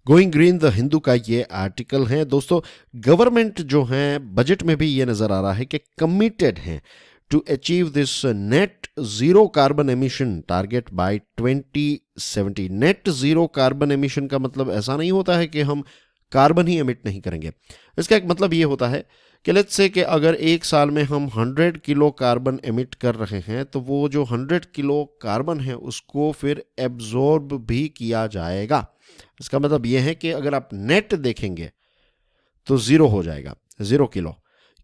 Going green the Hindu का ये article है दोस्तों। गवर्नमेंट जो है बजट में भी ये नजर आ रहा है कि कमिटेड है to achieve this net zero carbon emission target by 2070। Net zero carbon emission का मतलब ऐसा नहीं होता है कि हम कार्बन ही एमिट नहीं करेंगे। इसका एक मतलब ये होता है कि लेट्स से कि अगर एक साल में हम 100 किलो कार्बन एमिट कर रहे हैं तो वो जो 100 किलो कार्बन है उसको फिर एब्जॉर्ब भी किया जाएगा। इसका मतलब यह है कि अगर आप नेट देखेंगे तो जीरो हो जाएगा, 0 किलो,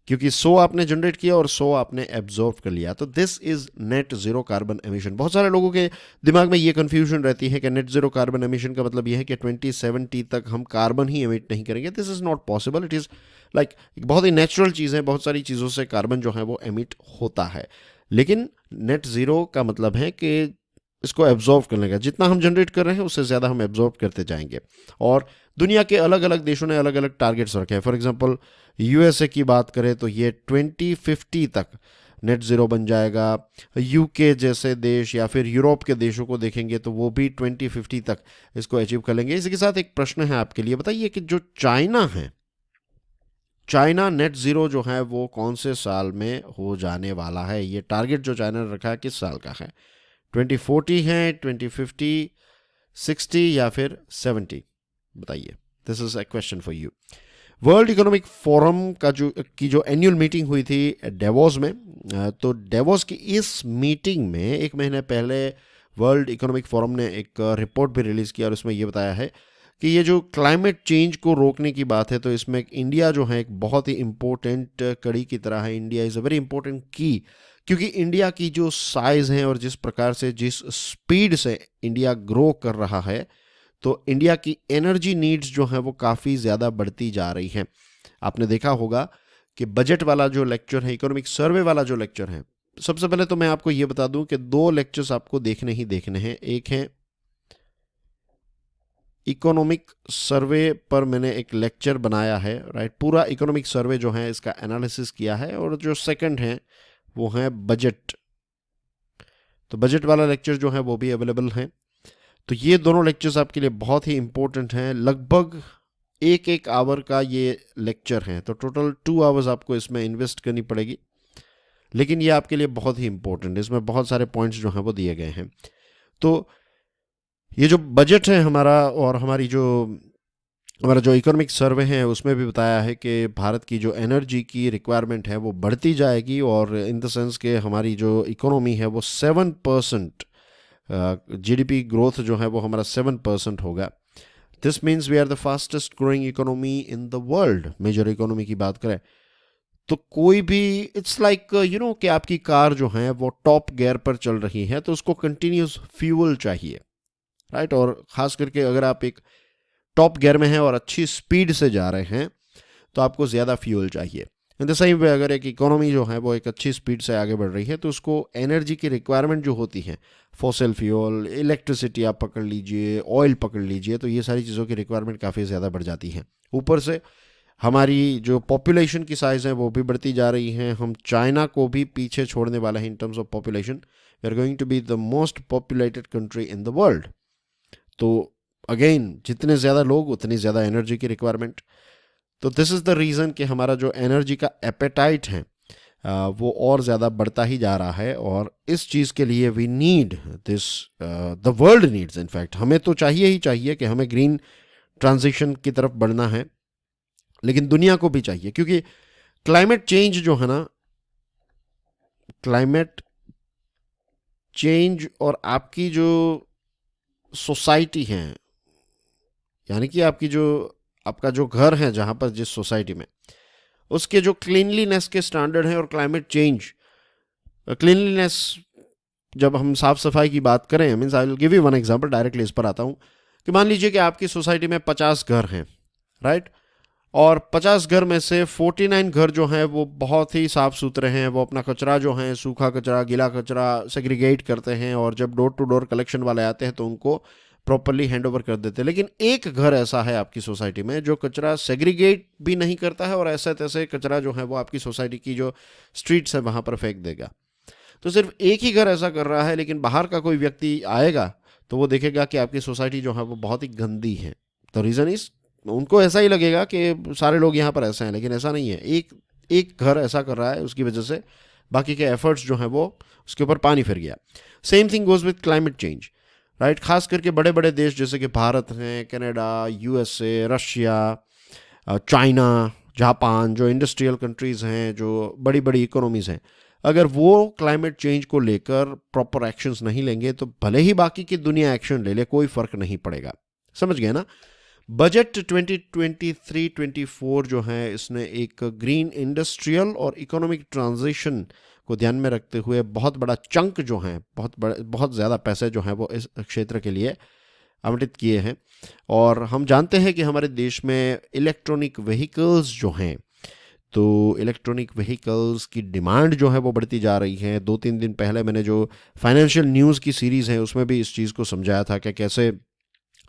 क्योंकि 100 आपने जनरेट किया और 100 आपने एब्जॉर्ब कर लिया। तो this is net zero carbon emission. बहुत सारे लोगों के दिमाग में ये कंफ्यूजन रहती है कि नेट जीरो कार्बन एमिशन का मतलब यह है कि 2070 तक हम कार्बन ही एमिट नहीं करेंगे। This is not possible. It is like बहुत ही नेचुरल चीज़ है, बहुत सारी चीज़ों से कार्बन जो है वो एमिट होता है, लेकिन नेट जीरो का मतलब है कि इसको एब्जॉर्व करने का, जितना हम जनरेट कर रहे हैं उससे ज़्यादा हम एब्जॉर्व करते जाएंगे। और दुनिया के अलग अलग देशों ने अलग अलग टारगेट्स रखे हैं। फॉर एग्जांपल यूएसए की बात करें तो ये 2050 तक नेट ज़ीरो बन जाएगा। यूके जैसे देश या फिर यूरोप के देशों को देखेंगे तो वो भी 2050 तक इसको अचीव कर लेंगे। इसी के साथ एक प्रश्न है आपके लिए, बताइए कि जो चाइना है, चाइना नेट ज़ीरो जो है वो कौन से साल में हो जाने वाला है? ये टारगेट जो चाइना ने रखा है किस साल का है? 2040 है, 2050, 60 या फिर 70? बताइए। This is a question for you. World economic forum का जो एनुअल मीटिंग हुई थी डेवोस में, तो डेवोस की इस मीटिंग में एक महीने पहले वर्ल्ड इकोनॉमिक फोरम ने एक रिपोर्ट भी रिलीज़ किया और उसमें ये बताया है कि ये जो क्लाइमेट चेंज को रोकने की बात है तो इसमें इंडिया जो है एक बहुत ही इम्पोर्टेंट कड़ी की तरह है। India is a very important की, क्योंकि इंडिया की जो साइज़ है और जिस प्रकार से जिस स्पीड से इंडिया ग्रो कर रहा है, तो इंडिया की एनर्जी नीड्स जो है वो काफ़ी ज़्यादा बढ़ती जा रही हैं। आपने देखा होगा कि बजट वाला जो लेक्चर है, इकोनॉमिक सर्वे वाला जो लेक्चर है, सबसे पहले तो मैं आपको ये बता दूं कि 2 लेक्चर्स आपको देखने ही देखने हैं। एक है इकोनॉमिक सर्वे पर मैंने एक लेक्चर बनाया है, राइट, पूरा इकोनॉमिक सर्वे जो है इसका एनालिसिस किया है। और जो सेकंड है वो है बजट, तो बजट वाला लेक्चर जो है वो भी अवेलेबल है। तो ये दोनों लेक्चर्स आपके लिए बहुत ही इंपॉर्टेंट हैं। लगभग एक एक आवर का ये लेक्चर है, तो टोटल 2 आवर्स आपको इसमें इन्वेस्ट करनी पड़ेगी, लेकिन ये आपके लिए बहुत ही इंपॉर्टेंट है। इसमें बहुत सारे पॉइंट्स जो हैं वो दिए गए हैं। तो ये जो बजट है हमारा और हमारा जो इकोनॉमिक सर्वे है उसमें भी बताया है कि भारत की जो एनर्जी की रिक्वायरमेंट है वो बढ़ती जाएगी, और इन द सेंस कि हमारी जो इकोनॉमी है वो 7%, जीडीपी ग्रोथ जो है वो हमारा 7% होगा। This means we are the fastest growing economy in the world. Major economy की बात करें तो कोई भी, इट्स लाइक कि आपकी कार जो है वो टॉप गियर पर चल रही है तो उसको कंटिन्यूस फ्यूल चाहिए, राइट। और ख़ास करके अगर आप एक टॉप गियर में हैं और अच्छी स्पीड से जा रहे हैं तो आपको ज़्यादा फ्यूल चाहिए। इन द सेम वे अगर एक इकोनॉमी जो है वो एक अच्छी स्पीड से आगे बढ़ रही है तो उसको एनर्जी की रिक्वायरमेंट जो होती है, फॉसिल फ्यूल, इलेक्ट्रिसिटी आप पकड़ लीजिए, ऑयल पकड़ लीजिए, तो ये सारी चीज़ों की रिक्वायरमेंट काफ़ी ज़्यादा बढ़ जाती है। ऊपर से हमारी जो पॉपुलेशन की साइज़ है वो भी बढ़ती जा रही है। हम चाइना को भी पीछे छोड़ने वाले हैं in terms of population. We are going to be the most populated country in the world. तो अगेन जितने ज़्यादा लोग उतनी ज़्यादा एनर्जी की रिक्वायरमेंट। तो दिस इज़ द रीज़न कि हमारा जो एनर्जी का एपेटाइट है वो और ज़्यादा बढ़ता ही जा रहा है। और इस चीज़ के लिए we need this, the world needs, in fact हमें तो चाहिए ही चाहिए कि हमें ग्रीन ट्रांजिशन की तरफ बढ़ना है, लेकिन दुनिया को भी चाहिए, क्योंकि क्लाइमेट चेंज जो है ना, क्लाइमेट चेंज और आपकी जो सोसाइटी है, यानी कि आपका जो घर है जहाँ पर जिस सोसाइटी में, उसके जो क्लीनलीनेस के स्टैंडर्ड हैं और क्लाइमेट चेंज, क्लीनलीनेस जब हम साफ सफाई की बात करें, means I will give you one example, directly इस पर आता हूँ कि मान लीजिए कि आपकी सोसाइटी में 50 घर हैं, राइट, और 50 घर में से 49 घर जो हैं वो बहुत ही साफ़ सुथरे हैं, वो अपना कचरा जो है, सूखा कचरा, गीला कचरा सेग्रीगेट करते हैं, और जब डोर टू डोर कलेक्शन वाले आते हैं तो उनको प्रॉपरली हैंड ओवर कर देते हैं। लेकिन एक घर ऐसा है आपकी सोसाइटी में जो कचरा सेग्रीगेट भी नहीं करता है और ऐसे तैसे कचरा जो है वो आपकी सोसाइटी की जो स्ट्रीट्स है वहाँ पर फेंक देगा। तो सिर्फ एक ही घर ऐसा कर रहा है, लेकिन बाहर का कोई व्यक्ति आएगा तो वो देखेगा कि आपकी सोसाइटी जो है वो बहुत ही गंदी है। तो रीज़न इज उनको ऐसा ही लगेगा कि सारे लोग यहाँ पर ऐसे हैं, लेकिन ऐसा नहीं है। एक एक घर ऐसा कर रहा है, उसकी वजह से बाकी के एफर्ट्स जो हैं वो उसके ऊपर पानी फिर गया। Same thing goes with climate change, right. खास करके बड़े बड़े देश जैसे कि भारत हैं, Canada, USA, Russia, China, Japan, जो इंडस्ट्रियल कंट्रीज़ हैं, जो बड़ी बड़ी इकोनॉमीज़ हैं, अगर वो क्लाइमेट चेंज को लेकर प्रॉपर एक्शंस नहीं लेंगे तो भले ही बाकी की दुनिया एक्शन ले ले, कोई फ़र्क नहीं पड़ेगा। समझ गए ना। बजट 2023-24 जो है, इसने एक ग्रीन इंडस्ट्रियल और इकोनॉमिक ट्रांजिशन को ध्यान में रखते हुए बहुत बड़ा चंक जो है, बहुत ज़्यादा पैसे जो हैं वो इस क्षेत्र के लिए आवंटित किए हैं। और हम जानते हैं कि हमारे देश में इलेक्ट्रॉनिक व्हीकल्स जो हैं, तो इलेक्ट्रॉनिक व्हीकल्स की डिमांड जो है वो बढ़ती जा रही है। 2-3 दिन पहले मैंने जो फाइनेंशियल न्यूज़ की सीरीज़ है उसमें भी इस चीज़ को समझाया था कि कैसे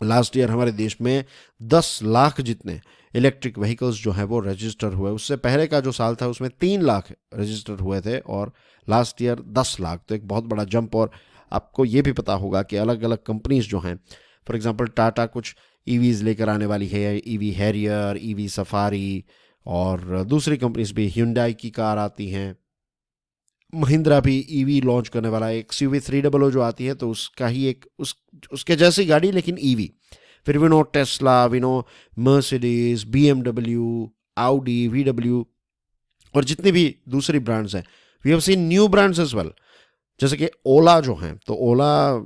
लास्ट ईयर हमारे देश में 10 लाख जितने इलेक्ट्रिक व्हीकल्स जो हैं वो रजिस्टर हुए। उससे पहले का जो साल था उसमें 3 लाख रजिस्टर हुए थे और लास्ट ईयर 10 लाख, तो एक बहुत बड़ा जंप। और आपको ये भी पता होगा कि अलग अलग कंपनीज जो हैं, फॉर एग्जांपल टाटा कुछ ईवीज़ लेकर आने वाली है, ईवी हैरियर, ईवी सफारी, और दूसरी कंपनीज भी, hyundai की कार आती हैं, महिंद्रा भी ईवी लॉन्च करने वाला है। XUV 300 जो आती है तो उसका ही एक उसके जैसी गाड़ी लेकिन ईवी। फिर we know Tesla, we know Mercedes, BMW, Audi, VW, और जितनी भी दूसरी ब्रांड्स हैं। We have seen new brands as well, जैसे कि ओला जो हैं, तो ओला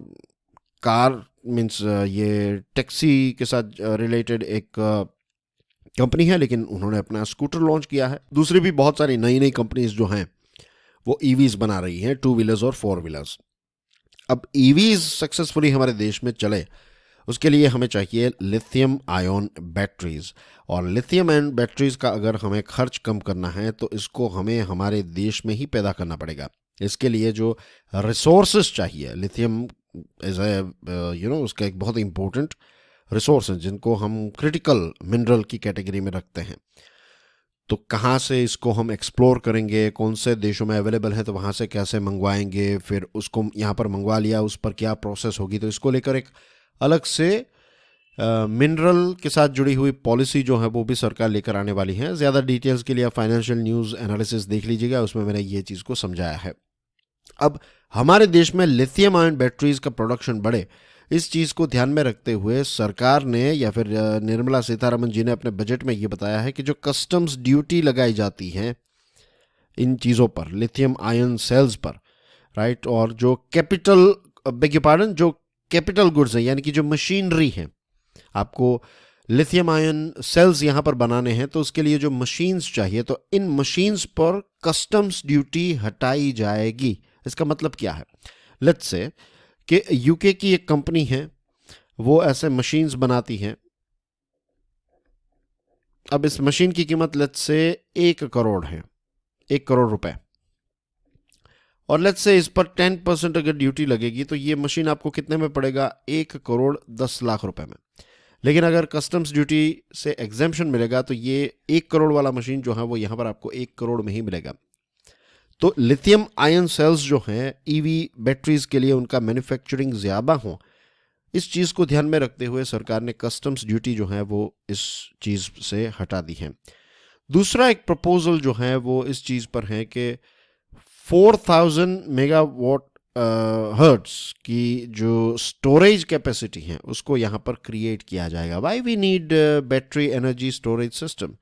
कार मीन्स ये टैक्सी के साथ रिलेटेड एक कंपनी है, लेकिन उन्होंने अपना स्कूटर लॉन्च किया है। दूसरी भी बहुत सारी नई नई कंपनीज जो हैं वो ईवीज बना रही हैं, 2 व्हीलर्स और 4 व्हीलर्स। अब ईवीज सक्सेसफुली हमारे देश में चले, उसके लिए हमें चाहिए लिथियम आयन बैटरीज। और लिथियम आयन बैटरीज का अगर हमें खर्च कम करना है तो इसको हमें हमारे देश में ही पैदा करना पड़ेगा। इसके लिए जो रिसोर्सेज चाहिए, लिथियम एज ए उसका एक बहुत इंपॉर्टेंट रिसोर्स है जिनको हम क्रिटिकल मिनरल की कैटेगरी में रखते हैं। तो कहाँ से इसको हम एक्सप्लोर करेंगे, कौन से देशों में अवेलेबल है, तो वहाँ से कैसे मंगवाएंगे, फिर उसको यहाँ पर मंगवा लिया, उस पर क्या प्रोसेस होगी, तो इसको लेकर एक अलग से मिनरल के साथ जुड़ी हुई पॉलिसी जो है वो भी सरकार लेकर आने वाली है। ज़्यादा डिटेल्स के लिए आप फाइनेंशियल न्यूज़ एनालिसिस देख लीजिएगा, उसमें मैंने ये चीज़ को समझाया है। अब हमारे देश में लिथियम आयन बैटरीज का प्रोडक्शन बढ़े, इस चीज़ को ध्यान में रखते हुए सरकार ने, या फिर निर्मला सीतारमण जी ने अपने बजट में ये बताया है कि जो कस्टम्स ड्यूटी लगाई जाती हैं इन चीज़ों पर, लिथियम आयन सेल्स पर, राइट, और जो कैपिटल जो कैपिटल गुड्स हैं, यानी कि जो मशीनरी है, आपको लिथियम आयन सेल्स यहाँ पर बनाने हैं तो उसके लिए जो मशीन्स चाहिए, तो इन मशीन्स पर कस्टम्स ड्यूटी हटाई जाएगी। इसका मतलब क्या है? लेट्स से कि यूके की एक कंपनी है, वो ऐसे मशीन्स बनाती हैं। अब इस मशीन की कीमत लेट्स से 1 करोड़ है, 1 करोड़ रुपए, और लेट्स से इस पर 10% अगर ड्यूटी लगेगी तो ये मशीन आपको कितने में पड़ेगा? 1 करोड़ 10 लाख रुपए में। लेकिन अगर कस्टम्स ड्यूटी से एग्जेम्पशन मिलेगा तो ये 1 करोड़ वाला मशीन जो है वो यहाँ पर आपको 1 करोड़ में ही मिलेगा। तो लिथियम आयन सेल्स जो हैं ईवी बैटरीज के लिए, उनका मैन्युफैक्चरिंग ज़्यादा हो, इस चीज़ को ध्यान में रखते हुए सरकार ने कस्टम्स ड्यूटी जो है वो इस चीज़ से हटा दी है। दूसरा एक प्रपोजल जो है वो इस चीज़ पर है कि 4000 मेगावाट हर्ट्स की जो स्टोरेज कैपेसिटी है उसको यहाँ पर क्रिएट किया जाएगा। Why we need battery energy storage system?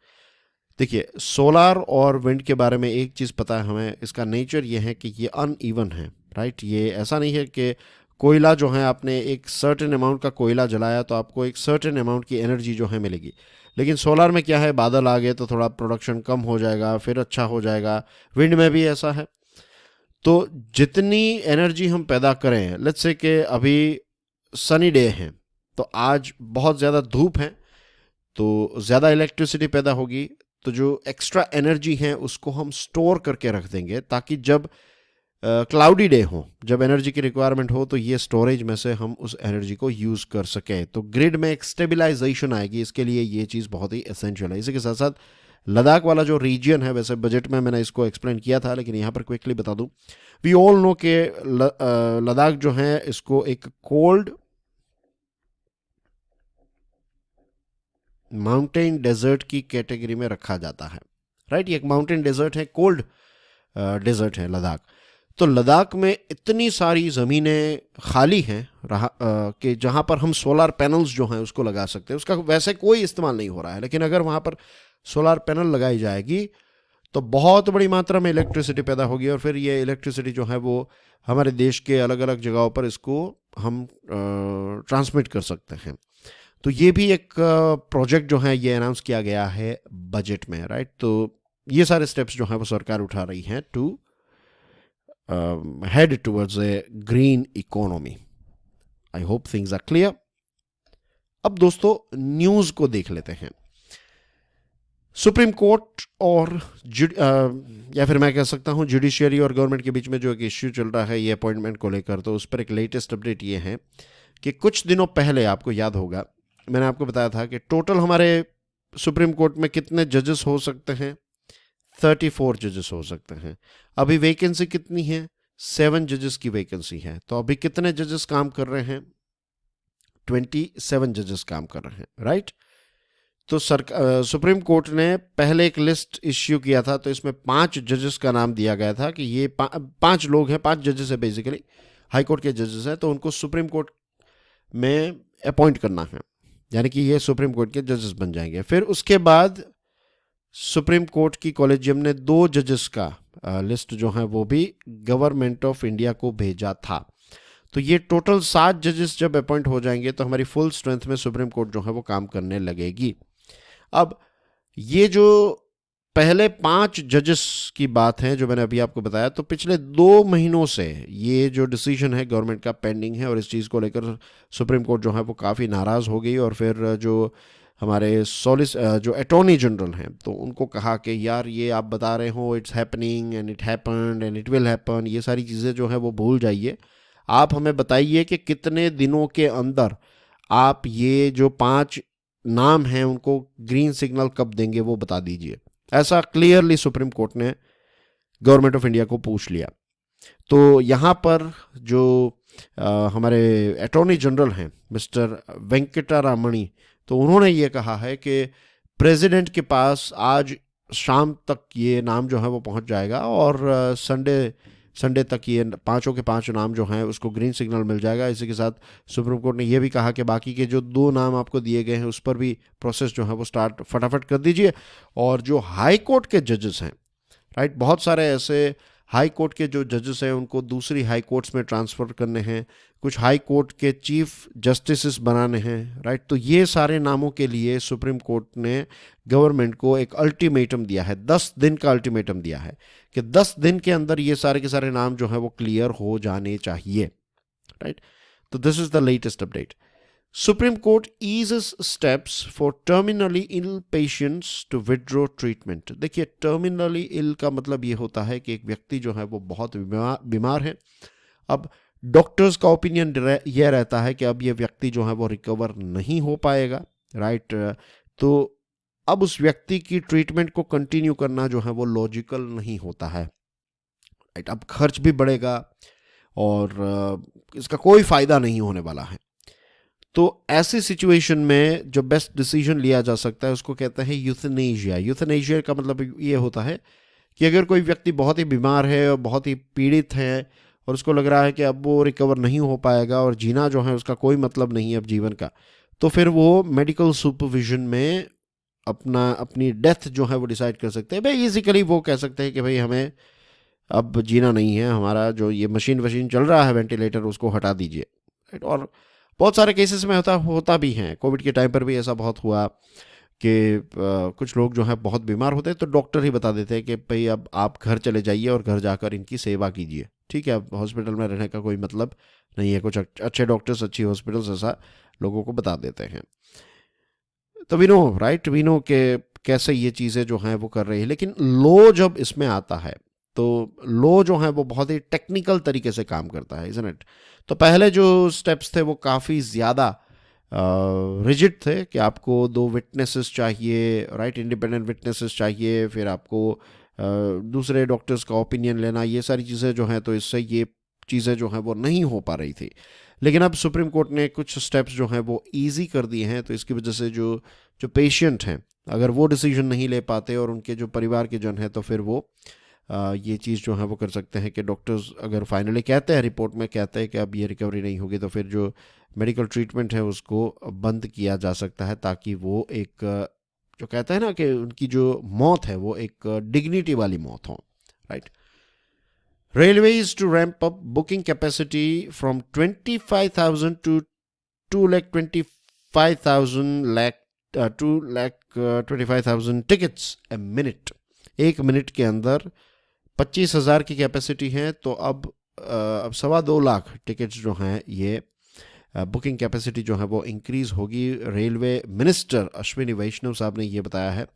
देखिए, सोलार और विंड के बारे में एक चीज़ पता है हमें, इसका नेचर ये है कि ये अनइवन है, राइट। ये ऐसा नहीं है कि कोयला जो है, आपने एक सर्टेन अमाउंट का कोयला जलाया तो आपको एक सर्टेन अमाउंट की एनर्जी जो है मिलेगी। लेकिन सोलार में क्या है, बादल आ गए तो थोड़ा प्रोडक्शन कम हो जाएगा, फिर अच्छा हो जाएगा। विंड में भी ऐसा है। तो जितनी एनर्जी हम पैदा करें, लेट्स से कि अभी सनी डे है तो आज बहुत ज़्यादा धूप है तो ज़्यादा इलेक्ट्रिसिटी पैदा होगी, तो जो एक्स्ट्रा एनर्जी है उसको हम स्टोर करके रख देंगे ताकि जब क्लाउडी डे हो, जब एनर्जी की रिक्वायरमेंट हो, तो ये स्टोरेज में से हम उस एनर्जी को यूज़ कर सकें। तो ग्रिड में एक स्टेबिलाइजेशन आएगी, इसके लिए ये चीज़ बहुत ही एसेंशियल है। इसी के साथ साथ लद्दाख वाला जो रीजन है, वैसे बजट में मैंने इसको एक्सप्लेन किया था लेकिन यहाँ पर क्विकली बता दूँ, वी ऑल नो के लद्दाख जो है इसको एक कोल्ड माउंटेन डेजर्ट की कैटेगरी में रखा जाता है, राइट। ये एक माउंटेन डेजर्ट है, कोल्ड डेजर्ट है लद्दाख। तो लद्दाख में इतनी सारी ज़मीनें खाली हैं कि जहाँ पर हम सोलर पैनल्स जो हैं उसको लगा सकते हैं। उसका वैसे कोई इस्तेमाल नहीं हो रहा है, लेकिन अगर वहाँ पर सोलर पैनल लगाई जाएगी तो बहुत बड़ी मात्रा में इलेक्ट्रिसिटी पैदा होगी, और फिर ये इलेक्ट्रिसिटी जो है वो हमारे देश के अलग अलग जगहों पर इसको हम ट्रांसमिट कर सकते हैं। तो ये भी एक प्रोजेक्ट जो है ये अनाउंस किया गया है बजट में, राइट। तो ये सारे स्टेप्स जो हैं वो सरकार उठा रही है to head towards a green economy. I hope things are clear. अब दोस्तों न्यूज़ को देख लेते हैं। सुप्रीम कोर्ट और या फिर मैं कह सकता हूं जुडिशियरी और गवर्नमेंट के बीच में जो एक इश्यू चल रहा है ये अपॉइंटमेंट को लेकर, तो उस पर एक लेटेस्ट अपडेट ये है कि कुछ दिनों पहले आपको याद होगा मैंने आपको बताया था कि टोटल हमारे सुप्रीम कोर्ट में कितने जजेस हो सकते हैं, 34 जजेस हो सकते हैं। अभी वैकेंसी कितनी है, 7 जजेस की वैकेंसी है। तो अभी कितने जजेस काम कर रहे हैं, 27 जजेस काम कर रहे हैं, राइट। तो सुप्रीम कोर्ट ने पहले एक लिस्ट इश्यू किया था, तो इसमें 5 जजेस का नाम दिया गया था कि ये 5 लोग हैं, 5 जजेस है बेसिकली, हाई कोर्ट के जजेस हैं, तो उनको सुप्रीम कोर्ट में अपॉइंट करना है, यानी कि ये सुप्रीम कोर्ट के जजेस बन जाएंगे। फिर उसके बाद सुप्रीम कोर्ट की कॉलेजियम ने 2 जजेस का लिस्ट जो है वो भी गवर्नमेंट ऑफ इंडिया को भेजा था। तो ये टोटल 7 जजेस जब अपॉइंट हो जाएंगे तो हमारी फुल स्ट्रेंथ में सुप्रीम कोर्ट जो है वो काम करने लगेगी। अब ये जो पहले 5 जजेस की बात है जो मैंने अभी आपको बताया, तो पिछले 2 महीनों से ये जो डिसीजन है गवर्नमेंट का पेंडिंग है, और इस चीज़ को लेकर सुप्रीम कोर्ट जो है वो काफ़ी नाराज़ हो गई। और फिर जो हमारे जो अटॉर्नी जनरल हैं तो उनको कहा कि यार ये आप बता रहे हो it's happening and it happened and it will happen, ये सारी चीज़ें जो है वो भूल जाइए। आप हमें बताइए कि कितने दिनों के अंदर आप ये जो 5 नाम हैं उनको ग्रीन सिग्नल कब देंगे वो बता दीजिए। ऐसा क्लियरली सुप्रीम कोर्ट ने गवर्नमेंट ऑफ इंडिया को पूछ लिया। तो यहाँ पर जो हमारे अटॉर्नी जनरल हैं मिस्टर वेंकटा रामणी, तो उन्होंने ये कहा है कि प्रेसिडेंट के पास आज शाम तक ये नाम जो है वो पहुँच जाएगा, और संडे तक ये 5 के 5 नाम जो हैं उसको ग्रीन सिग्नल मिल जाएगा। इसी के साथ सुप्रीम कोर्ट ने यह भी कहा कि बाकी के जो 2 नाम आपको दिए गए हैं उस पर भी प्रोसेस जो है वो स्टार्ट फटाफट कर दीजिए। और जो हाई कोर्ट के जजेस हैं, राइट, बहुत सारे ऐसे हाई कोर्ट के जो जजेस हैं उनको दूसरी हाई कोर्ट्स में ट्रांसफ़र करने हैं, कुछ हाई कोर्ट के चीफ जस्टिस बनाने हैं, राइट। तो ये सारे नामों के लिए सुप्रीम कोर्ट ने गवर्नमेंट को एक अल्टीमेटम दिया है, 10 दिन का अल्टीमेटम दिया है कि 10 दिन के अंदर ये सारे के सारे नाम जो है वो क्लियर हो जाने चाहिए, राइट। तो this is the latest update. Supreme Court eases steps for terminally ill patients to withdraw treatment. देखिए, टर्मिनली इल का मतलब ये होता है कि एक व्यक्ति जो है वो बहुत बीमार है। अब डॉक्टर्स का ओपिनियन यह रहता है कि अब ये व्यक्ति जो है वो रिकवर नहीं हो पाएगा, राइट। तो अब उस व्यक्ति की ट्रीटमेंट को कंटिन्यू करना जो है वो लॉजिकल नहीं होता है, राइट। अब खर्च भी बढ़ेगा और इसका कोई फ़ायदा नहीं होने वाला है। तो ऐसी सिचुएशन में जो बेस्ट डिसीजन लिया जा सकता है उसको कहते हैं यूथनेशिया। यूथनेशिया का मतलब ये होता है कि अगर कोई व्यक्ति बहुत ही बीमार है और बहुत ही पीड़ित है और उसको लग रहा है कि अब वो रिकवर नहीं हो पाएगा और जीना जो है उसका कोई मतलब नहीं है अब जीवन का, तो फिर वो मेडिकल सुपरविजन में अपनी डेथ जो है वो डिसाइड कर सकते हैं। बेसिकली वो कह सकते हैं कि भाई हमें अब जीना नहीं है, हमारा जो ये मशीन चल रहा है वेंटिलेटर उसको हटा दीजिए, राइट। और बहुत सारे केसेस में होता भी हैं। कोविड के टाइम पर भी ऐसा बहुत हुआ कि कुछ लोग जो है बहुत बीमार होते हैं तो डॉक्टर ही बता देते हैं कि भाई अब आप घर चले जाइए और घर जाकर इनकी सेवा कीजिए, ठीक है, अब हॉस्पिटल में रहने का कोई मतलब नहीं है। कुछ अच्छे डॉक्टर्स, अच्छी हॉस्पिटल्स ऐसा लोगों को बता देते हैं। तो we know, right, we know कि कैसे ये चीज़ें जो हैं वो कर रही है। लेकिन लॉ जब इसमें आता है तो लॉ जो है वो बहुत ही टेक्निकल तरीके से काम करता है, इज़न्ट इट। तो पहले जो स्टेप्स थे वो काफ़ी ज़्यादा रिजिड थे कि आपको 2 विटनेसेस चाहिए, राइट, इंडिपेंडेंट विटनेसेस चाहिए, फिर आपको दूसरे डॉक्टर्स का ओपिनियन लेना, ये सारी चीज़ें जो हैं, तो इससे ये चीज़ें जो हैं वो नहीं हो पा रही थी। लेकिन अब सुप्रीम कोर्ट ने कुछ स्टेप्स जो हैं वो ईजी कर दिए हैं, तो इसकी वजह से जो जो पेशेंट हैं अगर वो डिसीजन नहीं ले पाते और उनके जो परिवार के जन हैं तो फिर वो ये चीज़ जो है वो कर सकते हैं कि डॉक्टर्स अगर फाइनली कहते हैं, रिपोर्ट में कहते हैं कि अब ये रिकवरी नहीं होगी, तो फिर जो मेडिकल ट्रीटमेंट है उसको बंद किया जा सकता है, ताकि वो एक जो कहते हैं ना कि उनकी जो मौत है वो एक डिग्निटी वाली मौत हो, right. Railways to ramp up booking capacity from 25,000 to 2,25,000 25,000 tickets a minute। एक मिनट के अंदर 25,000 की कैपेसिटी है, तो अब 2.25 लाख टिकट्स जो हैं ये बुकिंग कैपेसिटी जो है वो इंक्रीज़ होगी। रेलवे मिनिस्टर अश्विनी वैष्णव साहब ने ये बताया है,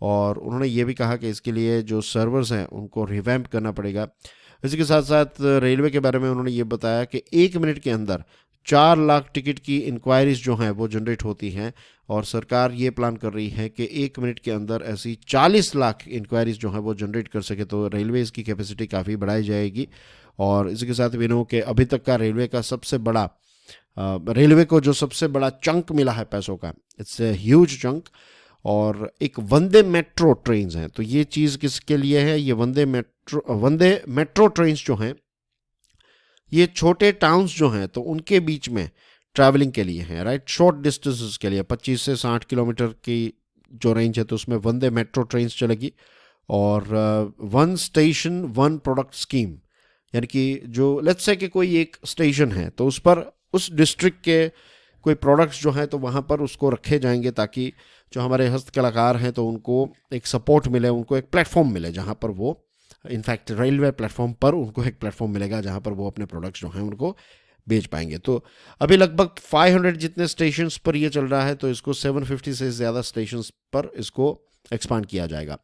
और उन्होंने ये भी कहा कि इसके लिए जो सर्वर्स हैं उनको रिवैम्प करना पड़ेगा। इसी के साथ साथ रेलवे के बारे में उन्होंने ये बताया कि एक मिनट के अंदर 4 लाख टिकट की इंक्वायरीज जो हैं वो जनरेट होती हैं, और सरकार ये प्लान कर रही है कि एक मिनट के अंदर ऐसी 40 लाख इंक्वायरीज जो हैं वो जनरेट कर सके, तो रेलवेज की कैपेसिटी काफ़ी बढ़ाई जाएगी। और इसी के साथ विनो कि अभी तक का रेलवे का सबसे बड़ा रेलवे को जो सबसे बड़ा चंक मिला है पैसों का, इट्स ए ह्यूज चंक, और एक वंदे मेट्रो ट्रेन्स हैं। तो ये चीज़ किसके लिए है? ये वंदे मेट्रो ट्रेन्स जो हैं ये छोटे टाउन्स जो हैं तो उनके बीच में ट्रैवलिंग के लिए हैं, राइट, शॉर्ट डिस्टेंसेस के लिए 25 से 60 किलोमीटर की जो रेंज है तो उसमें वंदे मेट्रो ट्रेन्स चलेगी। और one station one product scheme, यानी कि जो लेट्स से कि कोई एक स्टेशन है तो उस पर उस डिस्ट्रिक्ट के कोई प्रोडक्ट्स जो हैं तो वहाँ पर उसको रखे जाएंगे, ताकि जो हमारे हस्तकलाकार हैं तो उनको एक सपोर्ट मिले, उनको एक प्लेटफॉर्म मिले जहाँ पर वो इनफैक्ट रेलवे प्लेटफॉर्म पर उनको एक प्लेटफॉर्म मिलेगा जहाँ पर वो अपने प्रोडक्ट्स जो हैं उनको बेच पाएंगे। तो अभी लगभग 500 जितने स्टेशंस पर ये चल रहा है, तो इसको 750 से ज़्यादा स्टेशंस पर इसको एक्सपांड किया जाएगा।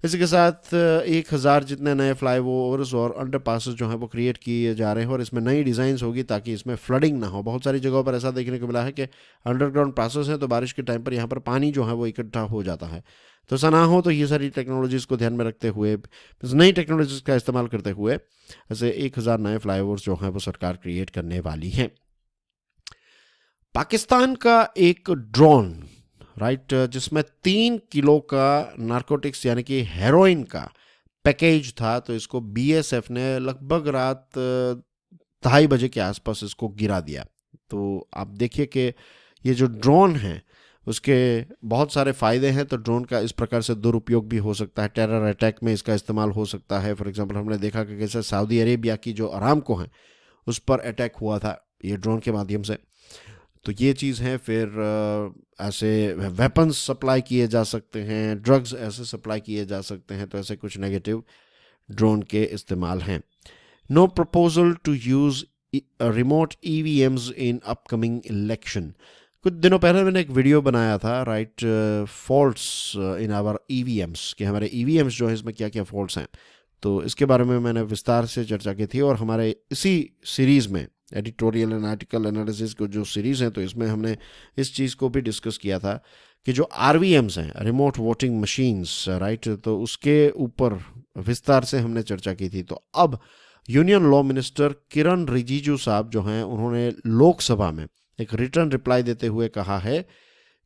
इसी के साथ 1,000 जितने नए फ्लाईओवर्स और अंडरपासेस जो हैं वो क्रिएट किए जा रहे हैं, और इसमें नई डिज़ाइंस होगी ताकि इसमें फ्लडिंग ना हो। बहुत सारी जगहों पर ऐसा देखने को मिला है कि अंडरग्राउंड पासेस हैं तो बारिश के टाइम पर यहाँ पर पानी जो है वो इकट्ठा हो जाता है, तो ऐसा ना हो। तो ये सारी टेक्नोलॉजीज़ को ध्यान में रखते हुए, नई टेक्नोलॉजीज़ का इस्तेमाल करते हुए ऐसे 1,000 नए फ्लाईओवर्स जो हैं वो सरकार क्रिएट करने वाली है। पाकिस्तान का एक ड्रोन, राइट, जिसमें 3 किलो का नारकोटिक्स यानी कि हेरोइन का पैकेज था, तो इसको बीएसएफ ने लगभग रात 2:30 बजे के आसपास इसको गिरा दिया। तो आप देखिए कि ये जो ड्रोन है उसके बहुत सारे फ़ायदे हैं। तो ड्रोन का इस प्रकार से दुरुपयोग भी हो सकता है, टेरर अटैक में इसका इस्तेमाल हो सकता है। फॉर एग्जांपल हमने देखा कि कैसे सऊदी अरेबिया की जो अरामको है उस पर अटैक हुआ था ये ड्रोन के माध्यम से। तो ये चीज़ है। फिर ऐसे वेपन्स सप्लाई किए जा सकते हैं, ड्रग्स ऐसे सप्लाई किए जा सकते हैं, तो ऐसे कुछ नेगेटिव ड्रोन के इस्तेमाल हैं। No proposal to use remote EVMs in upcoming election. कुछ दिनों पहले मैंने एक वीडियो बनाया था, right, faults in our EVMs, कि हमारे ईवीएम्स जो है इसमें क्या क्या फॉल्ट्स हैं। तो इसके बारे में मैंने विस्तार से चर्चा की थी, और हमारे इसी सीरीज़ में एडिटोरियल एंड आर्टिकल एनालिसिस को जो सीरीज़ हैं तो इसमें हमने इस चीज़ को भी डिस्कस किया था कि जो आरवीएम्स हैं, रिमोट वोटिंग मशीन्स, राइट, तो उसके ऊपर विस्तार से हमने चर्चा की थी। तो अब यूनियन लॉ मिनिस्टर किरण रिजिजू साहब जो हैं उन्होंने लोकसभा में एक रिटर्न रिप्लाई देते हुए कहा है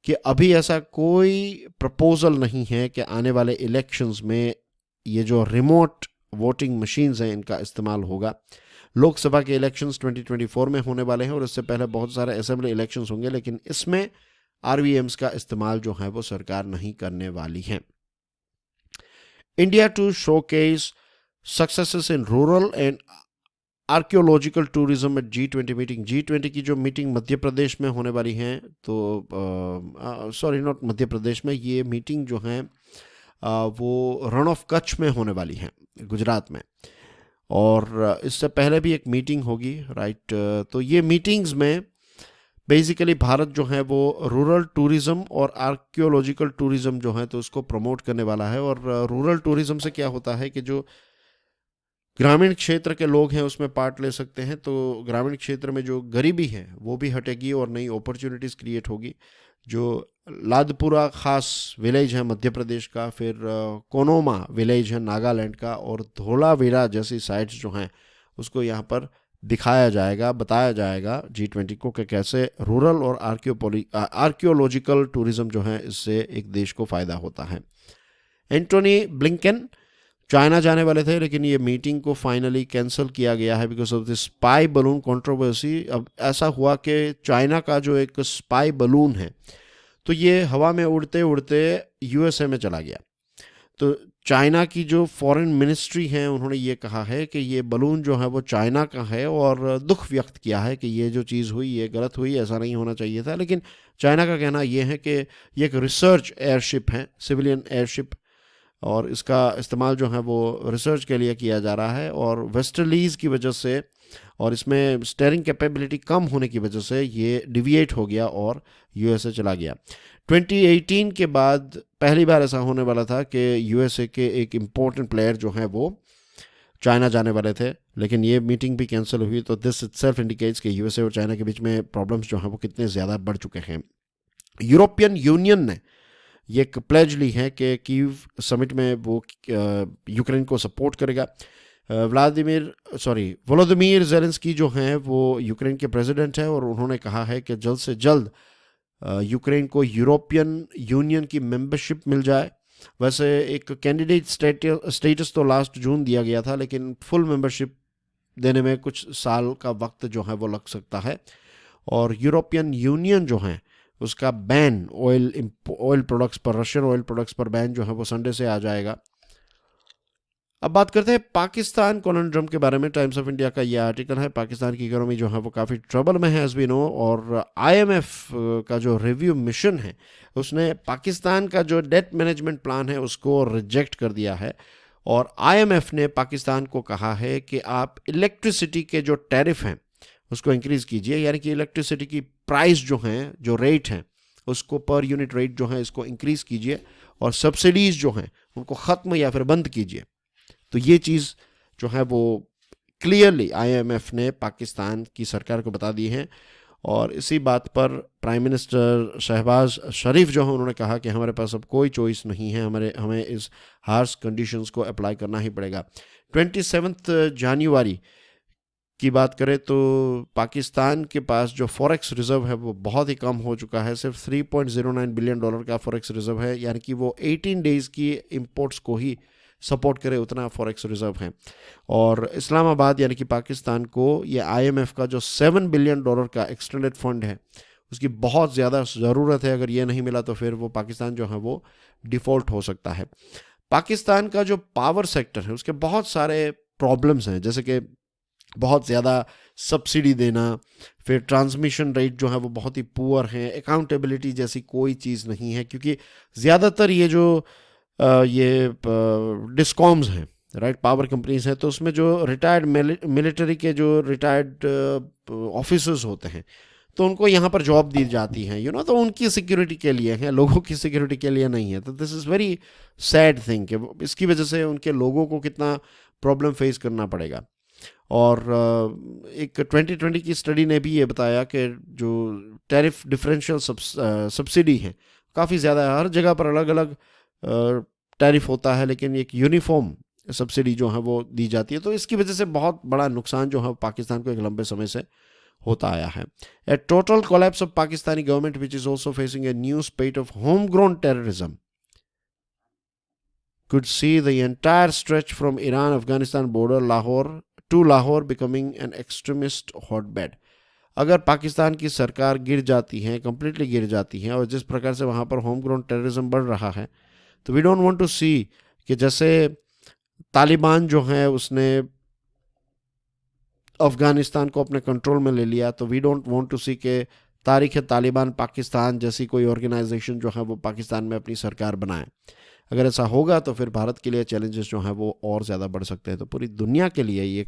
कि अभी ऐसा कोई प्रपोजल नहीं है कि आने वाले इलेक्शंस में ये जो रिमोट वोटिंग मशीन्स हैं इनका इस्तेमाल होगा। लोकसभा के इलेक्शंस 2024 में होने वाले हैं, और इससे पहले बहुत सारे असेंबली इलेक्शंस होंगे, लेकिन इसमें आरवीएम्स का इस्तेमाल जो है वो सरकार नहीं करने वाली है। India to showcase successes in rural and archaeological tourism at G20 meeting. G20 की जो मीटिंग मध्य प्रदेश में होने वाली है, तो सॉरी नॉट मध्य प्रदेश में, ये मीटिंग जो है वो रण ऑफ कच्छ में होने वाली है, गुजरात में। और इससे पहले भी एक मीटिंग होगी, राइट। तो ये मीटिंग्स में बेसिकली भारत जो है वो रूरल टूरिज़्म और आर्कियोलॉजिकल टूरिज़्म जो है तो उसको प्रमोट करने वाला है। और रूरल टूरिज़्म से क्या होता है कि जो ग्रामीण क्षेत्र के लोग हैं उसमें पार्ट ले सकते हैं, तो ग्रामीण क्षेत्र में जो गरीबी है वो भी हटेगी और नई अपॉर्चुनिटीज़ क्रिएट होगी। जो लादपुरा खास विलेज है मध्य प्रदेश का, फिर कोनोमा विलेज है नागालैंड का, और धोलावीरा जैसी साइट्स जो हैं उसको यहाँ पर दिखाया जाएगा, बताया जाएगा G20 को कि कैसे रूरल और आर्कियोलॉजिकल टूरिज्म जो है इससे एक देश को फ़ायदा होता है। एंटोनी ब्लिंकन चाइना जाने वाले थे, लेकिन ये मीटिंग को फाइनली कैंसिल किया गया है because of this spy balloon controversy. अब ऐसा हुआ कि चाइना का जो एक स्पाई बलून है तो ये हवा में उड़ते उड़ते यूएसए में चला गया। तो चाइना की जो फॉरेन मिनिस्ट्री है उन्होंने ये कहा है कि ये बलून जो है वो चाइना का है और दुख व्यक्त किया है कि ये जो चीज़ हुई ये गलत हुई, ऐसा नहीं होना चाहिए था। लेकिन चाइना का कहना ये है कि ये एक रिसर्च एयरशिप है, सिविलियन एयरशिप, और इसका इस्तेमाल जो है वो रिसर्च के लिए किया जा रहा है। और वेस्टर्लीज की वजह से और इसमें स्टेयरिंग कैपेबिलिटी कम होने की वजह से ये डिविएट हो गया और यूएसए चला गया। 2018 के बाद पहली बार ऐसा होने वाला था कि यूएसए के एक इम्पोर्टेंट प्लेयर जो हैं वो चाइना जाने वाले थे, लेकिन ये मीटिंग भी कैंसिल हुई। तो दिस इटसेल्फ इंडिकेट्स कि यूएसए और चाइना के बीच में प्रॉब्लम्स जो हैं वो कितने ज़्यादा बढ़ चुके हैं। यूरोपियन यूनियन ने ये एक प्लेज ली है कि कीव समिट में वो यूक्रेन को सपोर्ट करेगा। वोलोदिमीर ज़ेलेंस्की जो हैं वो यूक्रेन के प्रेसिडेंट हैं और उन्होंने कहा है कि जल्द से जल्द यूक्रेन को यूरोपियन यूनियन की मेंबरशिप मिल जाए। वैसे एक कैंडिडेट स्टेटस तो लास्ट जून दिया गया था, लेकिन फुल मेंबरशिप देने में कुछ साल का वक्त जो है वो लग सकता है। और यूरोपियन यूनियन जो है उसका बैन ऑयल प्रोडक्ट्स पर, रशियन ऑयल प्रोडक्ट्स पर बैन जो है वो संडे से आ जाएगा। अब बात करते हैं पाकिस्तान कॉनन्ड्रम के बारे में। टाइम्स ऑफ इंडिया का ये आर्टिकल है। पाकिस्तान की इकोनॉमी जो है वो काफ़ी ट्रबल में है एज वी नो, और आईएमएफ का जो रिव्यू मिशन है उसने पाकिस्तान का जो डेट मैनेजमेंट प्लान है उसको रिजेक्ट कर दिया है। और आईएमएफ ने पाकिस्तान को कहा है कि आप इलेक्ट्रिसिटी के जो टैरिफ हैं उसको इंक्रीज़ कीजिए, यानी कि इलेक्ट्रिसिटी की प्राइस जो हैं, जो रेट हैं, उसको पर यूनिट रेट जो है इसको इंक्रीज़ कीजिए और सब्सिडीज़ जो हैं उनको ख़त्म या फिर बंद कीजिए। तो ये चीज़ जो है वो क्लियरली आईएमएफ ने पाकिस्तान की सरकार को बता दी है। और इसी बात पर प्राइम मिनिस्टर शहबाज शरीफ जो है उन्होंने कहा कि हमारे पास अब कोई चॉइस नहीं है, हमें इस हार्श कंडीशंस को अप्लाई करना ही पड़ेगा। 27 जनवरी की बात करें तो पाकिस्तान के पास जो फॉरेक्स रिजर्व है वो बहुत ही कम हो चुका है। सिर्फ $3.09 बिलियन का फॉरेक्स रिजर्व है, यानी कि वो 18 डेज़ की इंपोर्ट्स को ही सपोर्ट करे उतना फॉरेक्स रिजर्व है। और इस्लामाबाद यानी कि पाकिस्तान को ये आईएमएफ का जो $7 बिलियन का एक्सटेंडेड फंड है उसकी बहुत ज़्यादा ज़रूरत है। अगर ये नहीं मिला तो फिर वो पाकिस्तान जो है वो डिफ़ॉल्ट हो सकता है। पाकिस्तान का जो पावर सेक्टर है उसके बहुत सारे प्रॉब्लम्स हैं, जैसे कि बहुत ज़्यादा सब्सिडी देना, फिर ट्रांसमिशन रेट जो है वो बहुत ही पुअर हैं, अकाउंटेबिलिटी जैसी कोई चीज़ नहीं है, क्योंकि ज़्यादातर ये जो डिस्कॉम्स हैं, राइट, पावर कंपनीज हैं, तो उसमें जो रिटायर्ड मिलिट्री के जो रिटायर्ड ऑफिसर्स होते हैं तो उनको यहाँ पर जॉब दी जाती है, तो उनकी सिक्योरिटी के लिए है, लोगों की सिक्योरिटी के लिए नहीं है। तो this is very sad thing कि इसकी वजह से उनके लोगों को कितना प्रॉब्लम फेस करना पड़ेगा। और एक 2020 की स्टडी ने भी ये बताया कि जो टैरिफ डिफरेंशियल सब्सिडी है काफ़ी ज़्यादा है, हर जगह पर अलग अलग टैरिफ होता है, लेकिन एक यूनिफॉर्म सब्सिडी जो है वो दी जाती है। तो इसकी वजह से बहुत बड़ा नुकसान जो है पाकिस्तान को एक लंबे समय से होता आया है। A total collapse of Pakistani government which is also facing a new spate of home grown terrorism could see the entire stretch from Iran-Afghanistan border Lahore becoming an extremist hotbed। अगर पाकिस्तान की सरकार गिर जाती है, कंप्लीटली गिर जाती है, और जिस प्रकार से वहाँ पर होम ग्रोन टेररिज्म बढ़ रहा है, तो वी डोंट वांट टू सी कि जैसे तालिबान जो है उसने अफ़गानिस्तान को अपने कंट्रोल में ले लिया, तो वी डोंट वांट टू सी कि तारीख़ तालिबान पाकिस्तान जैसी कोई ऑर्गेनाइजेशन जो है वो पाकिस्तान में अपनी सरकार बनाए। अगर ऐसा होगा तो फिर भारत के लिए चैलेंजेस जो हैं वो और ज़्यादा बढ़ सकते हैं। तो पूरी दुनिया के लिए ये एक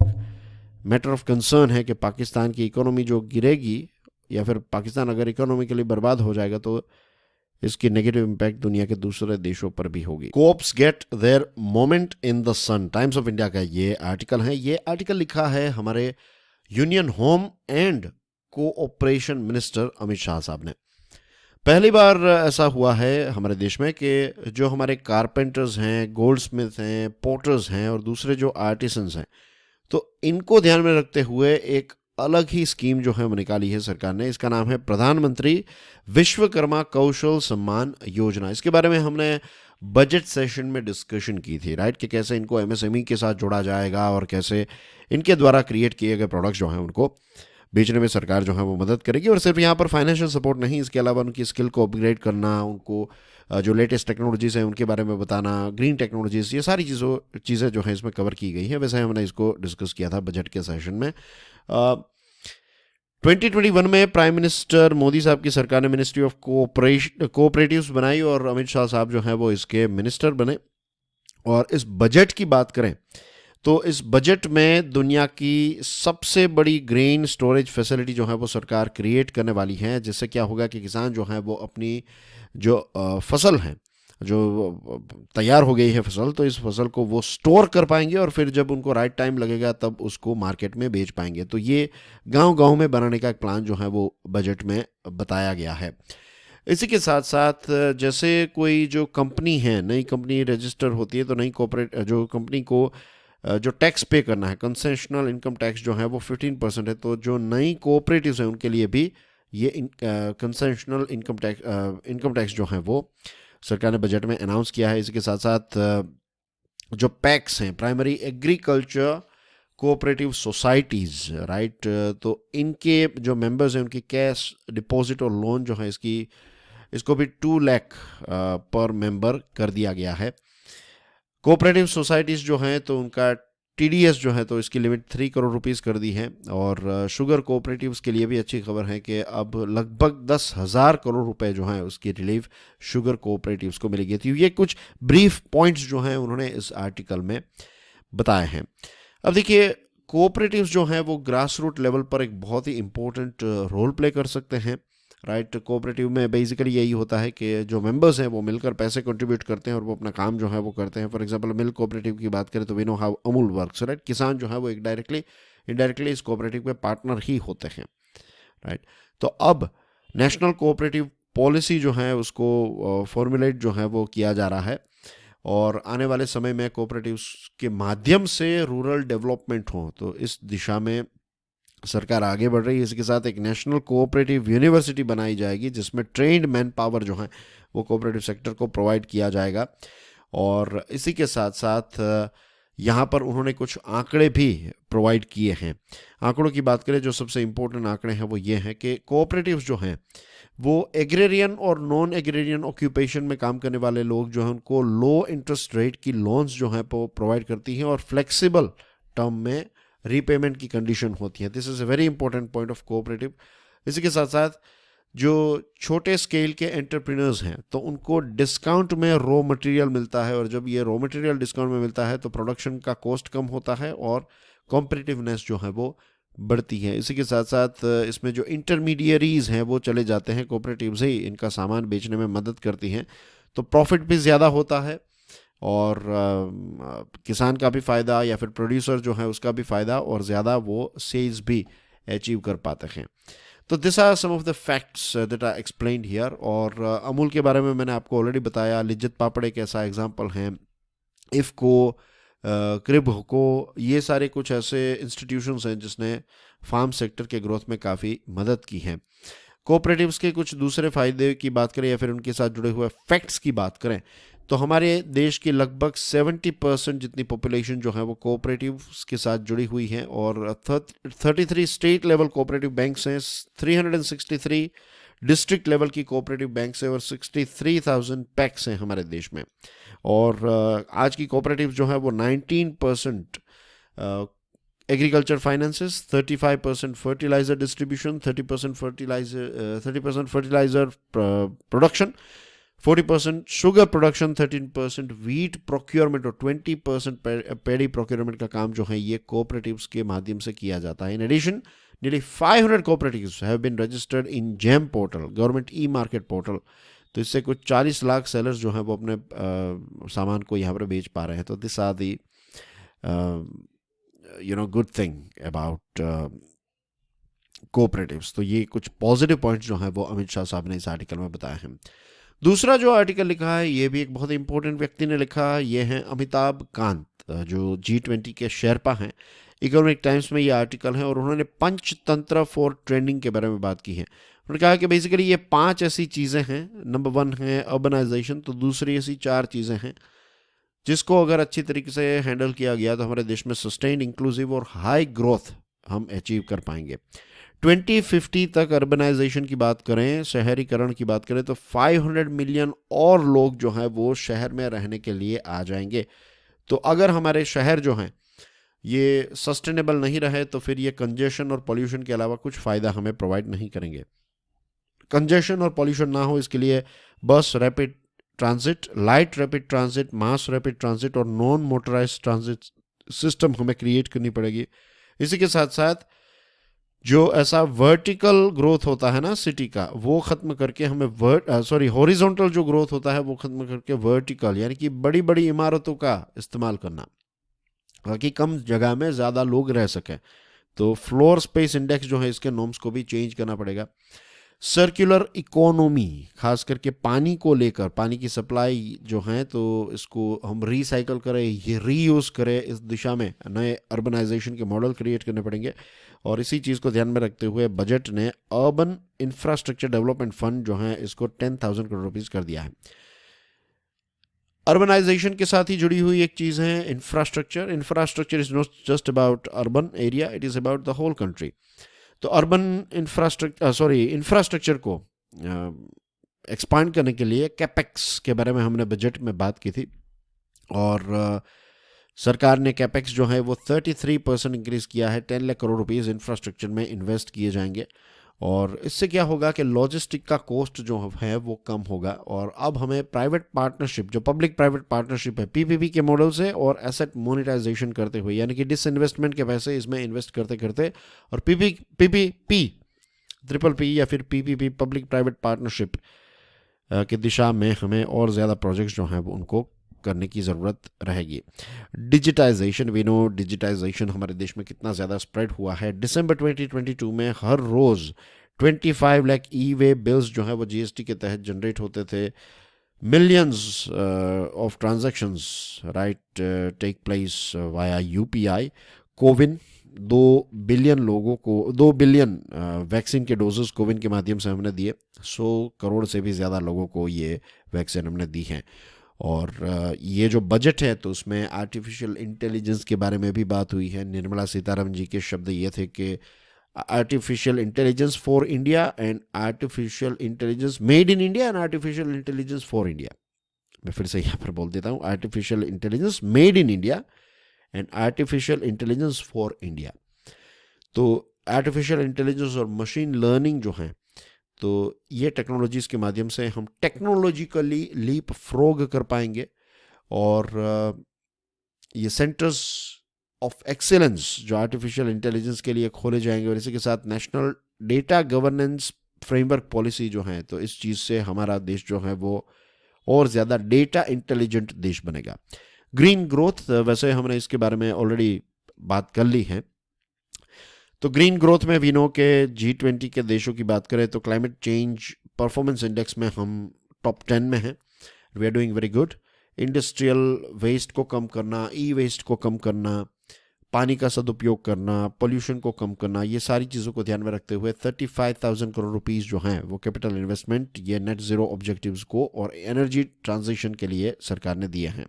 मैटर ऑफ कंसर्न है कि पाकिस्तान की इकोनॉमी जो गिरेगी या फिर पाकिस्तान अगर इकोनॉमिकली बर्बाद हो जाएगा तो इसकी नेगेटिव इम्पैक्ट दुनिया के दूसरे देशों पर भी होगी। Cops get their moment in the sun, Times of India का ये आर्टिकल है। ये आर्टिकल लिखा है हमारे union home and cooperation minister Amit Shah साहब ने। पहली बार ऐसा हुआ है हमारे देश में कि जो हमारे कारपेंटर्स हैं, गोल्ड स्मिथ हैं, पोर्टर्स हैं और दूसरे जो आर्टिसंस हैं, तो इनको ध्यान में रखते हुए एक अलग ही स्कीम जो है वो निकाली है सरकार ने। इसका नाम है प्रधानमंत्री विश्वकर्मा कौशल सम्मान योजना। इसके बारे में हमने बजट सेशन में डिस्कशन की थी, राइट, कि कैसे इनको एमएसएमई के साथ जोड़ा जाएगा और कैसे इनके द्वारा क्रिएट किए गए प्रोडक्ट्स जो हैं उनको बेचने में सरकार जो है वो मदद करेगी। और सिर्फ यहाँ पर फाइनेंशियल सपोर्ट नहीं, इसके अलावा उनकी स्किल को अपग्रेड करना, उनको जो लेटेस्ट टेक्नोलॉजीज़ हैं उनके बारे में बताना, ग्रीन टेक्नोलॉजीज़, ये सारी चीज़ें जो हैं इसमें कवर की गई हैं। वैसे हमने इसको डिस्कस किया था बजट के सेशन में। 2021 में प्राइम मिनिस्टर मोदी साहब की सरकार ने मिनिस्ट्री ऑफ कोऑपरेटिव्स बनाई और अमित शाह साहब जो हैं वो इसके मिनिस्टर बने। और इस बजट की बात करें तो इस बजट में दुनिया की सबसे बड़ी ग्रेन स्टोरेज फैसिलिटी जो है वो सरकार क्रिएट करने वाली है, जिससे क्या होगा कि किसान जो हैं वो अपनी जो फसल है, जो तैयार हो गई है फसल, तो इस फसल को वो स्टोर कर पाएंगे और फिर जब उनको राइट टाइम लगेगा तब उसको मार्केट में बेच पाएंगे। तो ये गांव-गांव में बनाने का एक प्लान जो है वो बजट में बताया गया है। इसी के साथ साथ जैसे कोई जो कंपनी है, नई कंपनी रजिस्टर होती है, तो नई जो कंपनी को जो टैक्स पे करना है, कंसेशनल इनकम टैक्स जो है वो 15% है। तो जो नई कोऑपरेटिव्स हैं उनके लिए भी ये कंसेशनल इनकम टैक्स जो है वो सरकार ने बजट में अनाउंस किया है। इसके साथ साथ जो पैक्स हैं, primary agriculture cooperative societies, right, तो इनके जो मेंबर्स हैं उनकी कैश डिपॉजिट और लोन जो है इसको भी 2 लाख पर मेंबर कर दिया गया है। कोऑपरेटिव सोसाइटीज़ जो हैं तो उनका टीडीएस जो है तो इसकी लिमिट 3 करोड़ रुपीस कर दी है। और शुगर कोऑपरेटिव्स के लिए भी अच्छी खबर है कि अब लगभग 10,000 करोड़ रुपए जो हैं उसकी रिलीफ शुगर कोऑपरेटिव्स को मिलेगी। तो ये कुछ ब्रीफ पॉइंट्स जो हैं उन्होंने इस आर्टिकल में बताए हैं। अब देखिए, कोऑपरेटिव्स जो हैं वो ग्रास रूट लेवल पर एक बहुत ही इंपॉर्टेंट रोल प्ले कर सकते हैं, राइट। कोऑपरेटिव में बेसिकली यही होता है कि जो मेंबर्स हैं वो मिलकर पैसे कंट्रीब्यूट करते हैं और वो अपना काम जो है वो करते हैं। फॉर एग्जांपल मिल्क कोऑपरेटिव की बात करें तो we know how Amul works, right. किसान जो है वो एक इनडायरेक्टली इस कोऑपरेटिव के पार्टनर ही होते हैं, राइट। तो अब नेशनल कोऑपरेटिव पॉलिसी जो है उसको फॉर्मुलेट जो है वो किया जा रहा है और आने वाले समय में कोऑपरेटिव्स के माध्यम से रूरल डेवलपमेंट हो, तो इस दिशा में सरकार आगे बढ़ रही है। इसके साथ एक नेशनल कोऑपरेटिव यूनिवर्सिटी बनाई जाएगी जिसमें ट्रेन्ड मैन पावर जो है वो कोऑपरेटिव सेक्टर को प्रोवाइड किया जाएगा। और इसी के साथ साथ यहाँ पर उन्होंने कुछ आंकड़े भी प्रोवाइड किए हैं। आंकड़ों की बात करें, जो सबसे इम्पोर्टेंट आंकड़े हैं वो ये हैं कि कोऑपरेटिव्स जो हैं वो एग्रेरियन और नॉन एग्रेरियन ऑक्यूपेशन में काम करने वाले लोग जो हैं उनको लो इंटरेस्ट रेट की लोन्स जो हैं वो प्रोवाइड करती हैं और फ्लेक्सिबल टर्म में रीपेमेंट की कंडीशन होती है। This is a very important point of cooperative. इसी के साथ साथ जो छोटे स्केल के एंटरप्रेन्योर्स हैं तो उनको डिस्काउंट में रॉ मटेरियल मिलता है और जब ये रॉ मटेरियल डिस्काउंट में मिलता है तो प्रोडक्शन का कॉस्ट कम होता है और कॉम्पिटिटिवनेस जो है वो बढ़ती है। इसी के साथ साथ इसमें जो इंटरमीडियरीज हैं वो चले जाते हैं, कोऑपरेटिव्स ही इनका सामान बेचने में मदद करती हैं, तो प्रॉफिट भी ज़्यादा होता है और किसान का भी फ़ायदा या फिर प्रोड्यूसर जो है उसका भी फ़ायदा और ज़्यादा वो सेल्स भी अचीव कर पाते हैं। तो this are some of the facts that are explained here. और अमूल के बारे में मैंने आपको ऑलरेडी बताया, लिज्जत पापड़ एक ऐसा एग्जाम्पल है, इफ़को, क्रिबको, ये सारे कुछ ऐसे इंस्टीट्यूशंस हैं जिसने फार्म सेक्टर के ग्रोथ में काफ़ी मदद की है। कोऑपरेटिव्स के कुछ दूसरे फ़ायदे की बात करें या फिर उनके साथ जुड़े हुए फैक्ट्स की बात करें तो हमारे देश की लगभग 70% जितनी पॉपुलेशन जो है वो कोऑपरेटिव्स के साथ जुड़ी हुई है और 33 स्टेट लेवल कोऑपरेटिव बैंक्स हैं, 363 डिस्ट्रिक्ट लेवल की कोऑपरेटिव बैंक्स हैं और 63,000 पैक्स हैं हमारे देश में। और आज की कोऑपरेटिव जो है वो 19% agriculture finances, 35% fertiliser distribution, 30% fertiliser production, 40% sugar production, 13% wheat procurement और 20% पैडी प्रोक्योरमेंट का काम जो है ये कोऑपरेटिव्स के माध्यम से किया जाता है। In addition nearly 500 cooperatives have been registered in GEM portal, government e market portal. तो इससे कुछ 40 लाख सेलर्स जो हैं वो अपने सामान को यहाँ पर बेच पा रहे हैं। तो this are the good thing about cooperatives. तो ये कुछ पॉजिटिव पॉइंट्स जो हैं वो अमित शाह साहब ने इस आर्टिकल में बताए हैं। दूसरा जो आर्टिकल लिखा है ये भी एक बहुत इंपॉर्टेंट व्यक्ति ने लिखा, ये हैं अमिताभ कांत, जो G20 के शेरपा हैं। इकोनॉमिक टाइम्स में ये आर्टिकल है और उन्होंने पंचतंत्र फॉर ट्रेंडिंग के बारे में बात की है। उन्होंने कहा कि बेसिकली ये 5 ऐसी चीज़ें हैं। नंबर 1 है अर्बनाइजेशन, तो दूसरी ऐसी 4 चीज़ें हैं जिसको अगर अच्छी तरीके से हैंडल किया गया तो हमारे देश में सस्टेन्ड, इंक्लूसिव और हाई ग्रोथ हम अचीव कर पाएंगे। 2050 तक अर्बनाइजेशन की बात करें, शहरीकरण की बात करें, तो 500 मिलियन और लोग जो हैं वो शहर में रहने के लिए आ जाएंगे। तो अगर हमारे शहर जो हैं ये सस्टेनेबल नहीं रहे तो फिर ये कंजेशन और पॉल्यूशन के अलावा कुछ फ़ायदा हमें प्रोवाइड नहीं करेंगे। कंजेशन और पॉल्यूशन ना हो इसके लिए बस rapid transit, light rapid transit, mass rapid transit और नॉन मोटराइज ट्रांजिट सिस्टम हमें क्रिएट करनी पड़ेगी। इसी के साथ साथ जो ऐसा वर्टिकल ग्रोथ होता है ना सिटी का, वो ख़त्म करके हमें हॉरिजॉन्टल जो ग्रोथ होता है वो ख़त्म करके वर्टिकल यानी कि बड़ी बड़ी इमारतों का इस्तेमाल करना ताकि कम जगह में ज़्यादा लोग रह सकें। तो फ्लोर स्पेस इंडेक्स जो है इसके नॉर्म्स को भी चेंज करना पड़ेगा। सर्कुलर इकोनॉमी, खास करके पानी को लेकर, पानी की सप्लाई जो है तो इसको हम रिसाइकल करें, ये रीयूज़ करें, इस दिशा में नए अर्बनाइजेशन के मॉडल क्रिएट करने पड़ेंगे। और इसी चीज़ को ध्यान में रखते हुए बजट ने अर्बन इंफ्रास्ट्रक्चर डेवलपमेंट फंड जो है इसको 10,000 करोड़ रुपीज़ कर दिया है। अर्बनाइजेशन के साथ ही जुड़ी हुई एक चीज़ है infrastructure. Infrastructure is not just about urban area, it is about the whole country. तो अर्बन इंफ्रास्ट्रक्चर को एक्सपांड करने के लिए कैपेक्स के बारे में हमने बजट में बात की थी और सरकार ने कैपेक्स जो है वो 33% इंक्रीज किया है। 10 लाख करोड़ रुपीज़ इंफ्रास्ट्रक्चर में इन्वेस्ट किए जाएंगे और इससे क्या होगा कि लॉजिस्टिक का कॉस्ट जो है वो कम होगा। और अब हमें प्राइवेट पार्टनरशिप, जो पब्लिक प्राइवेट पार्टनरशिप है, पीपीपी के मॉडल से और एसेट मोनेटाइजेशन करते हुए, यानी कि डिसइन्वेस्टमेंट के पैसे इसमें इन्वेस्ट करते करते और पीपीपी ट्रिपल पी या फिर पीपीपी पब्लिक प्राइवेट पार्टनरशिप की दिशा में हमें और ज़्यादा प्रोजेक्ट्स जो हैं वो उनको करने की ज़रूरत रहेगी। डिजिटाइजेशन, वी नो डिजिटाइजेशन हमारे देश में कितना ज़्यादा स्प्रेड हुआ है। दिसंबर 2022 में हर रोज़ 25 लाख ई वे बिल्स जो है वो जीएसटी के तहत जनरेट होते थे। Millions of transactions take place via UPI. CoWIN 2 billion लोगों को 2 बिलियन वैक्सीन के डोजेस कोविन के माध्यम से हमने दिए। 100 करोड़ से भी ज़्यादा लोगों को ये वैक्सीन हमने दी हैं। और ये जो बजट है तो उसमें आर्टिफिशियल इंटेलिजेंस के बारे में भी बात हुई है। निर्मला सीतारमण जी के शब्द ये थे कि artificial intelligence for India and artificial intelligence made in India and artificial intelligence for India. मैं फिर से यहाँ पर बोल देता हूँ, artificial intelligence made in India and artificial intelligence for India. तो आर्टिफिशियल इंटेलिजेंस और मशीन लर्निंग जो हैं तो ये टेक्नोलॉजीज़ के माध्यम से हम टेक्नोलॉजिकली लीप फ्रॉग कर पाएंगे और ये सेंटर्स ऑफ एक्सीलेंस जो आर्टिफिशियल इंटेलिजेंस के लिए खोले जाएंगे और इसी के साथ national data governance framework policy जो है, तो इस चीज़ से हमारा देश जो है वो और ज़्यादा डेटा इंटेलिजेंट देश बनेगा। ग्रीन ग्रोथ, वैसे हमने इसके बारे में ऑलरेडी बात कर ली है। तो ग्रीन ग्रोथ में वी नो के G20 के देशों की बात करें तो क्लाइमेट चेंज परफॉर्मेंस इंडेक्स में हम टॉप 10 में हैं। We are doing very good. Industrial waste को कम करना, ई वेस्ट को कम करना, पानी का सदुपयोग करना, पोल्यूशन को कम करना, ये सारी चीज़ों को ध्यान में रखते हुए 35,000 करोड़ रुपीज़ जो हैं वो कैपिटल इन्वेस्टमेंट ये नेट ज़ीरो ऑब्जेक्टिव्स को और एनर्जी ट्रांजिशन के लिए सरकार ने दिए हैं।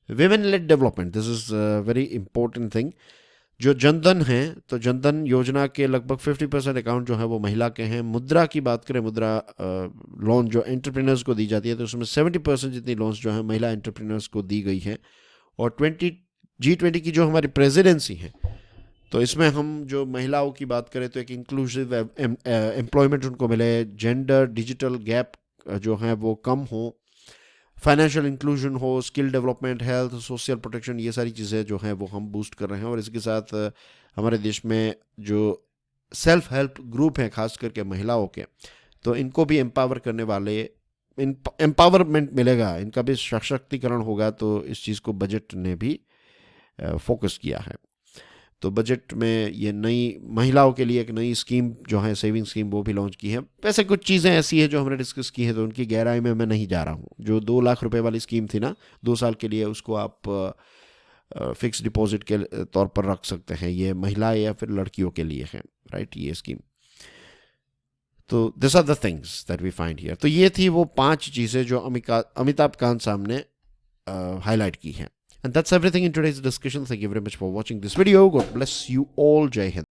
Women lead development, this is very important thing. जो जनधन है तो जनधन योजना के लगभग 50% अकाउंट जो है वो महिला के हैं। मुद्रा की बात करें, मुद्रा लोन जो एंटरप्रेन्योर्स को दी जाती है तो उसमें 70% जितनी लोन्स जो है महिला एंटरप्रेन्योर्स को दी गई हैं। और G20 की जो हमारी प्रेसिडेंसी है तो इसमें हम जो महिलाओं की बात करें तो एक इंक्लूसिव एम्प्लॉयमेंट उनको मिले, जेंडर डिजिटल गैप जो है वो कम हो, फाइनेंशियल इंक्लूजन हो, skill development, health, social protection, ये सारी चीज़ें जो हैं वो हम बूस्ट कर रहे हैं। और इसके साथ हमारे देश में जो सेल्फ हेल्प ग्रुप हैं खास करके महिलाओं के, तो इनको भी एम्पावर करने वाले एम्पावरमेंट मिलेगा, इनका भी सशक्तिकरण होगा। तो इस चीज़ को बजट ने भी फोकस किया है। तो बजट में ये नई महिलाओं के लिए एक नई स्कीम जो है सेविंग स्कीम वो भी लॉन्च की है। वैसे कुछ चीज़ें ऐसी है जो हमने डिस्कस की है तो उनकी गहराई में मैं नहीं जा रहा हूँ। जो 2 लाख रुपए वाली स्कीम थी ना 2 साल के लिए, उसको आप फिक्स डिपॉजिट के तौर पर रख सकते हैं, ये महिलाएं या फिर लड़कियों के लिए है, राइट, ये स्कीम। तो this are the things that we find here. तो ये थी वो 5 चीज़ें जो अमिताभ कांत साहब ने हाईलाइट की हैं। And that's everything in today's discussion. Thank you very much for watching this video. God bless you all. जय हिंद।